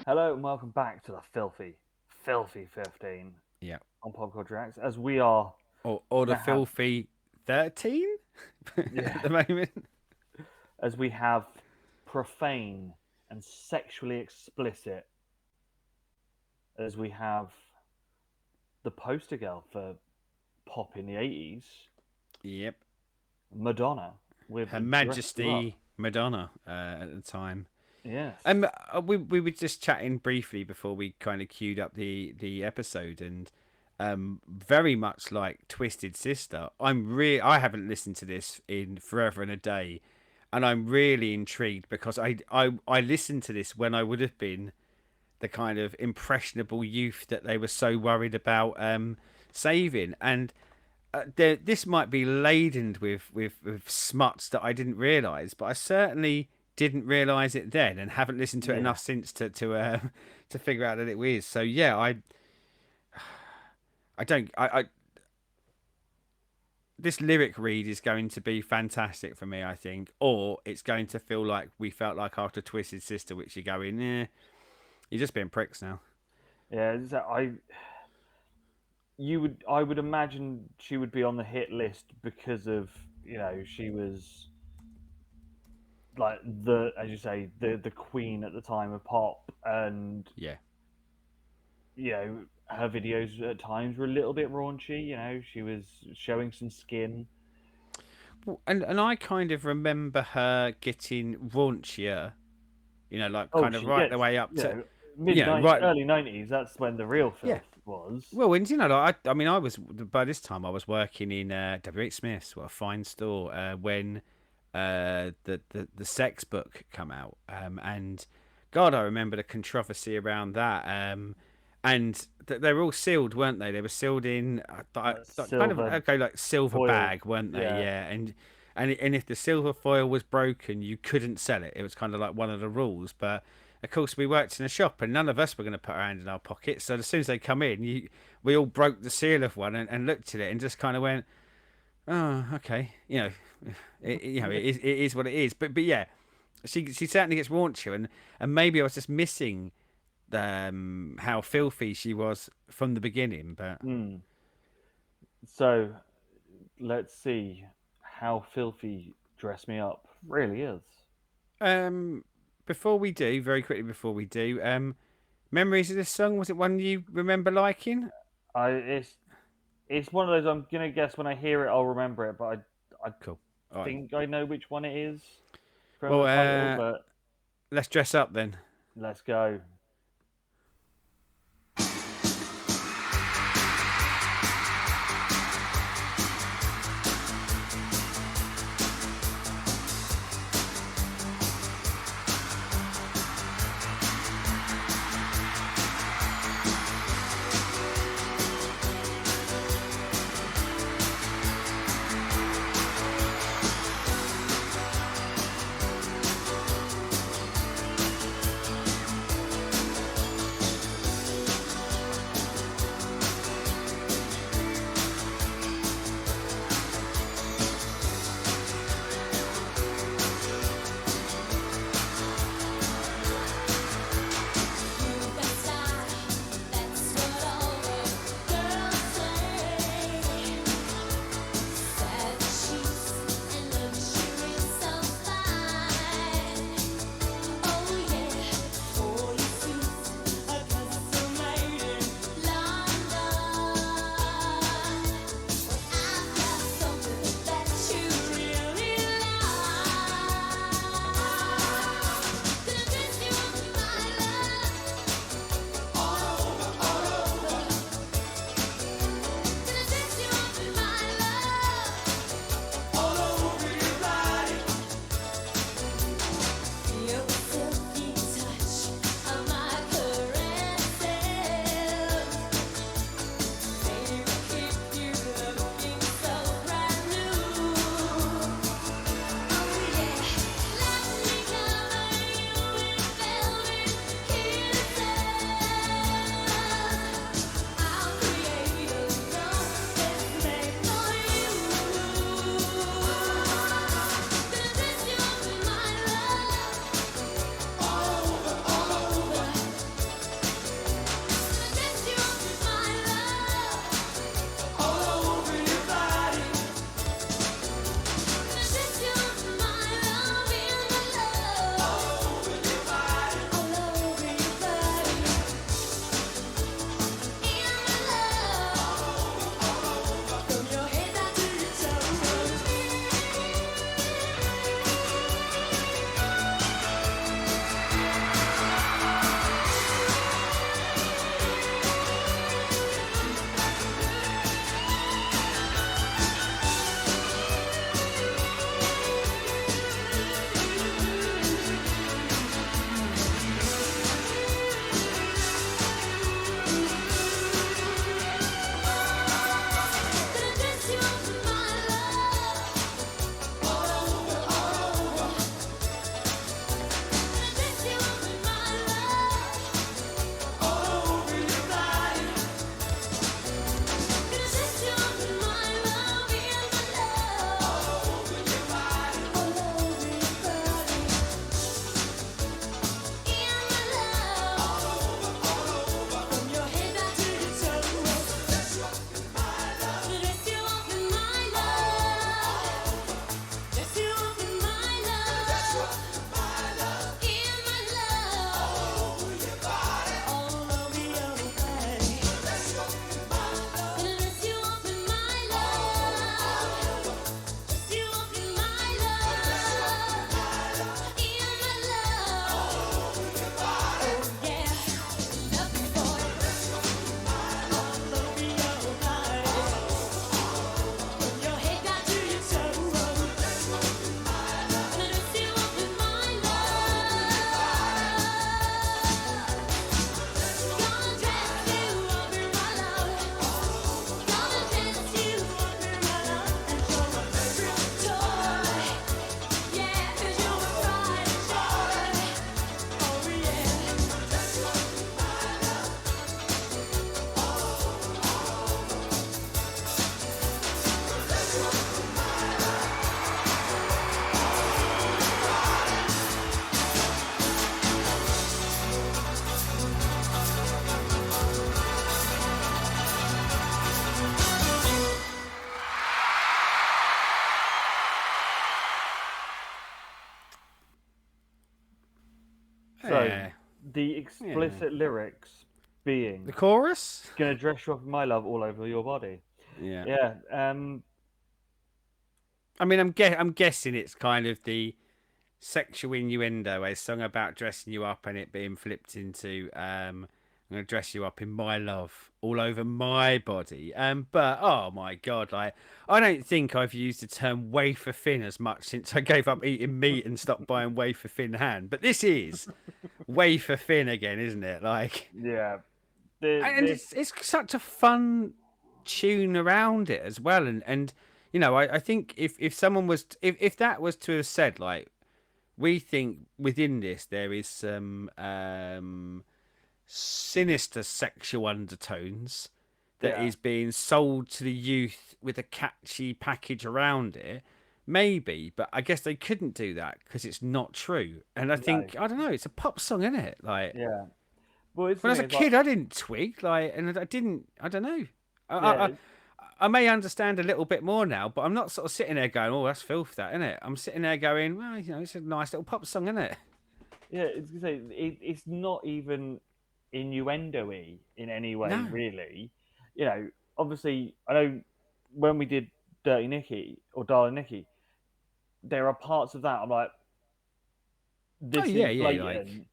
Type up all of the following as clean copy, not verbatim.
Hello and welcome back to the filthy 15 Yeah. on Pop Culture Acts. As we are Or the gonna have, filthy 13 yeah, at the moment. as we have profane and sexually explicit, as we have the poster girl for pop in the 80s, Yep. Madonna with Her Dress You Up. Majesty Madonna at the time. Yes. We were just chatting briefly before we kind of queued up the episode, and very much like Twisted Sister. I haven't listened to this in forever and a day, and I'm really intrigued because I listened to this when I would have been the kind of impressionable youth that they were so worried about saving. And this might be laden with smuts that I didn't realise, but I certainly didn't realise it then, and haven't listened to it Yeah. enough since to to figure out that it is. So yeah, I don't I this lyric read is going to be fantastic for me, I think, or it's going to feel like we felt like after Twisted Sister, which you're going, you're just being pricks now. Yeah. I would imagine she would be on the hit list because of, she was like as you say, the queen at the time of pop, and Yeah. her videos at times were a little bit raunchy. She was showing some skin. And I kind of remember her getting raunchier, like Oh, kind of she right the gets, way up to, mid right. early 90s. That's when the real Yeah. filth was. Well, and like, I mean, I was by this time I was working in W. H. Smith's, what a fine store, when the sex book come out, and God, I remember the controversy around that, and they were all sealed, weren't they? They were sealed in kind of Silver okay, like silver foil. bag, weren't they? Yeah. Yeah, and if the silver foil was broken, you couldn't sell it. It was kind of like one of the rules, but of course, we worked in a shop, and none of us were going to put our hand in our pockets. So as soon as they come in, we all broke the seal of one and looked at it and just kind of went, "Oh, okay." It is what it is. But yeah, she certainly gets raunchy, and maybe I was just missing how filthy she was from the beginning. But Mm. So let's see how filthy Dress Me Up really is. um, before we do, very quickly before we do, memories of this song, was it one you remember liking? I it's one of those, I'm gonna guess when I hear it I'll remember it, but I Cool. All right. think I know which one it is from Well, the title, but let's dress up then. let's go. the Yeah. explicit lyrics The being chorus. "Gonna dress you up in my love all over your body." Yeah. Yeah, I mean, I'm guessing it's kind of the sexual innuendo, a song about dressing you up and it being flipped into I'm gonna dress you up in my love all over my body. But oh my god, like I don't think I've used the term wafer thin as much since I gave up eating meat and stopped buying wafer thin hand. But this is wafer thin again, isn't it? Like, yeah. and This, it's such a fun tune around it as well. And you know, I think if someone was if that was to have said like we think within this there is some sinister sexual undertones that yeah, is being sold to the youth with a catchy package around it. Maybe, but I guess they couldn't do that because it's not true. And I no, think I don't know. It's a pop song, isn't it? Like yeah. Well, it's the when I was thing. a It's like, kid, I didn't twig like, and I didn't. I don't know. I, I, yeah, I I may understand a little bit more now, but I'm not sort of sitting there going, "Oh, that's filth, that isn't it?" I'm sitting there going, "Well, you know, it's a nice little pop song, isn't it?" yeah. It's gonna say it's not even innuendo-y in any way, No. really. You know, obviously, I know when we did Dirty Nicky or Darling Nikki, there are parts of that I'm like, Oh this yeah, is yeah, like, blatant,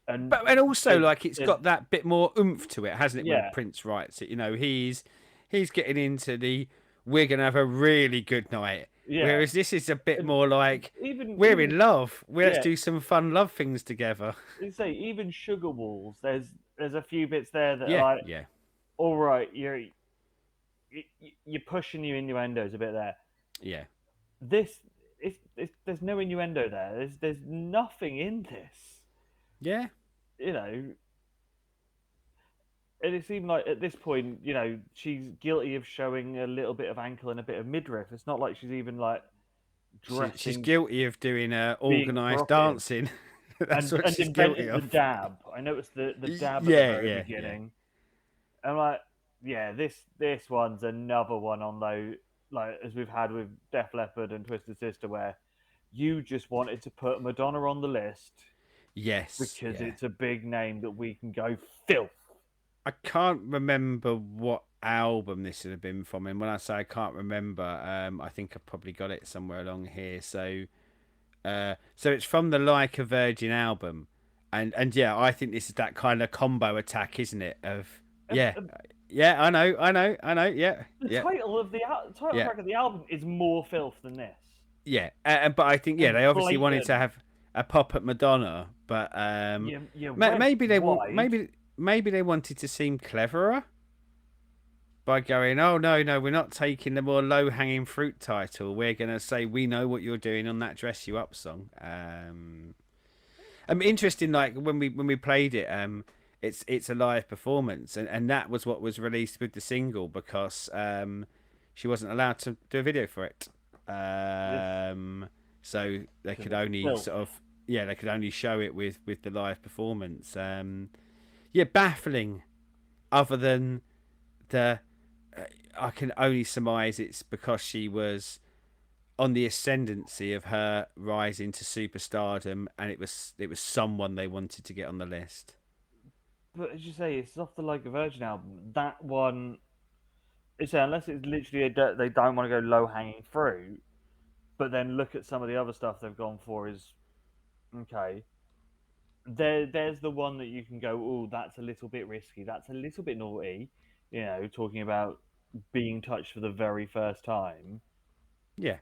and but and also there's, like it's there's got that bit more oomph to it, hasn't it? When yeah, Prince writes it, you know, he's getting into the we're gonna have a really good night, yeah, whereas this is a bit and more like we're even in love. Let's yeah, do some fun love things together. you say even Sugar Walls. There's a few bits there that Yeah, are like, yeah, all right, you're pushing your innuendos a bit there. yeah, This there's no innuendo there. There's nothing in this. yeah, You know, and it seemed like at this point, she's guilty of showing a little bit of ankle and a bit of midriff. It's not like she's even like she's dressing, guilty of doing being organized provocative, dancing. That's and what she's guilty invented the of. dab. I noticed the dab at the Yeah, very yeah, yeah, beginning. I'm like, yeah, this one's another one on those, like as we've had with Def Leppard and Twisted Sister, where you just wanted to put Madonna on the list yes, because yeah. it's a big name that we can go filth. I can't remember what album this would have been from, and when I say I can't remember, I think I've probably got it somewhere along here. So it's from the Like a Virgin album, and yeah, I think this is that kind of combo attack, isn't it? Of Um, yeah, um, yeah, I know, yeah, the yeah, title of the title yeah, track of the album is more filth than this, yeah. But I think yeah, and they obviously wanted to blatant. have a pop at Madonna, but You went maybe they want wide. maybe they wanted to seem cleverer by going, oh no, we're not taking the more low hanging fruit title. We're gonna say we know what you're doing on that "Dress You Up" song. Interesting. Like when we played it, it's a live performance, and that was what was released with the single because she wasn't allowed to do a video for it. Yes, So they because could it's only filth. sort of they could only show it with the live performance. Yeah, baffling. Other than the I can only surmise it's because she was on the ascendancy of her rising to superstardom, and it was someone they wanted to get on the list. But as you say, it's off the Like a Virgin album. That one, it's unless it's literally they don't want to go low hanging fruit, but then look at some of the other stuff they've gone for is okay. There's the one that you can go, oh, that's a little bit risky. That's a little bit naughty. Talking about being touched for the very first time. Yeah,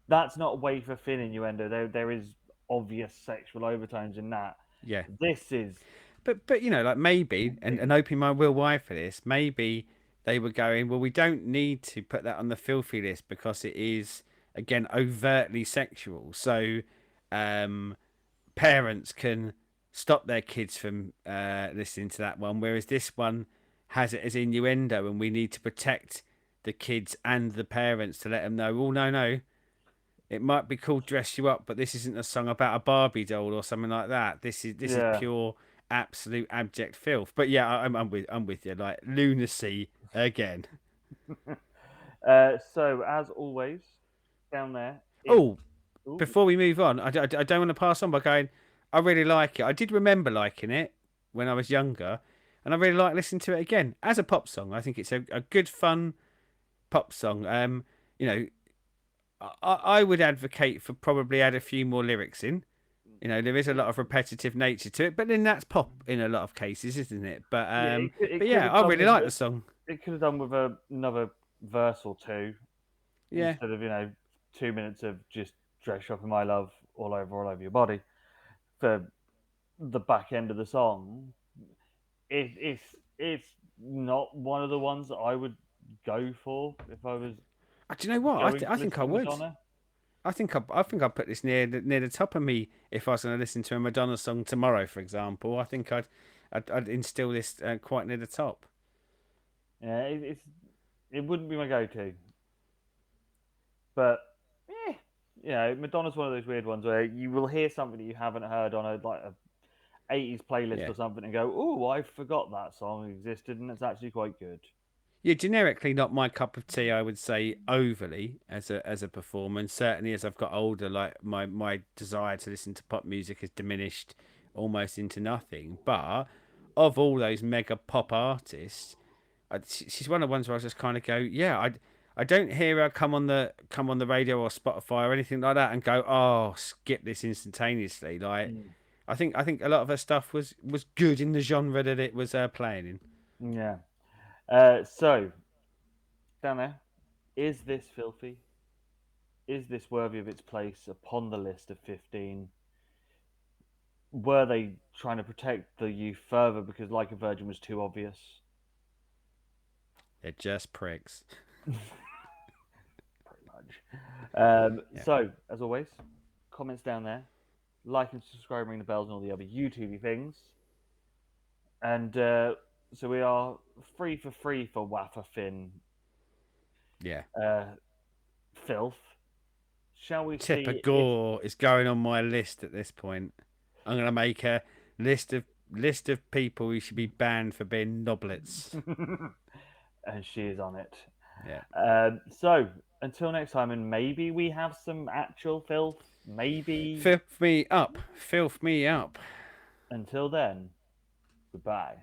That's not wafer thin innuendo. There is obvious sexual overtones in that. yeah. This is But like maybe and big. open my real wide for this. Maybe they were going, well, we don't need to put that on the filthy list because it is again overtly sexual. So um, parents can stop their kids from listening to that one, whereas this one has it as innuendo, and we need to protect the kids and the parents to let them know. Oh no, it might be called "Dress You Up," but this isn't a song about a Barbie doll or something like that. This is Yeah. pure, absolute, abject filth. But yeah, I'm with you. Like lunacy again. So as always, down there, it's Oh, Ooh. before we move on, I don't want to pass on by going. I really like it. I did remember liking it when I was younger, and I really like listening to it again as a pop song. I think it's a good, fun pop song. You know, I would advocate for probably add a few more lyrics in. You know, there is a lot of repetitive nature to it, but then that's pop in a lot of cases, isn't it? Yeah, But it could yeah, have I done really with like the song. it could have done with another verse or two Yeah, instead of 2 minutes of just dress shopping my love all over your body for the back end of the song. It's not one of the ones that I would go for if I was do you know what? going I to think listen I to would. Madonna. I think I'd put this near the top of me if I was going to listen to a Madonna song tomorrow, for example. I think I'd instill this quite near the top. Yeah, it wouldn't be my go-to, but eh, Madonna's one of those weird ones where you will hear something that you haven't heard on a 80s playlist Yeah, or something and go, "Oh, I forgot that song existed and it's actually quite good." yeah. Generically, not my cup of tea. I would say overly as a performer. And certainly as I've got older, like my desire to listen to pop music has diminished almost into nothing. But of all those mega pop artists, she's one of the ones where I just kind of go, yeah, I don't hear her come on the radio or Spotify or anything like that and go, oh, skip this instantaneously. Like Mm. I think a lot of her stuff was good in the genre that it was playing in. Yeah. So down there, is this filthy? Is this worthy of its place upon the list of 15? Were they trying to protect the youth further because Like a Virgin was too obvious? They're just pricks. Pretty much. Yeah, So, as always, comments down there, like and subscribe, ring the bells, and all the other YouTubey things. And so we are free for Waffer Finn yeah. uh, filth. Shall we Tipper see if Gore is going on my list at this point. I'm gonna make a list of people who should be banned for being noblets. and she is on it? Yeah. So until next time, and maybe we have some actual filth. Maybe Filth me up. Filth me up. until then, goodbye.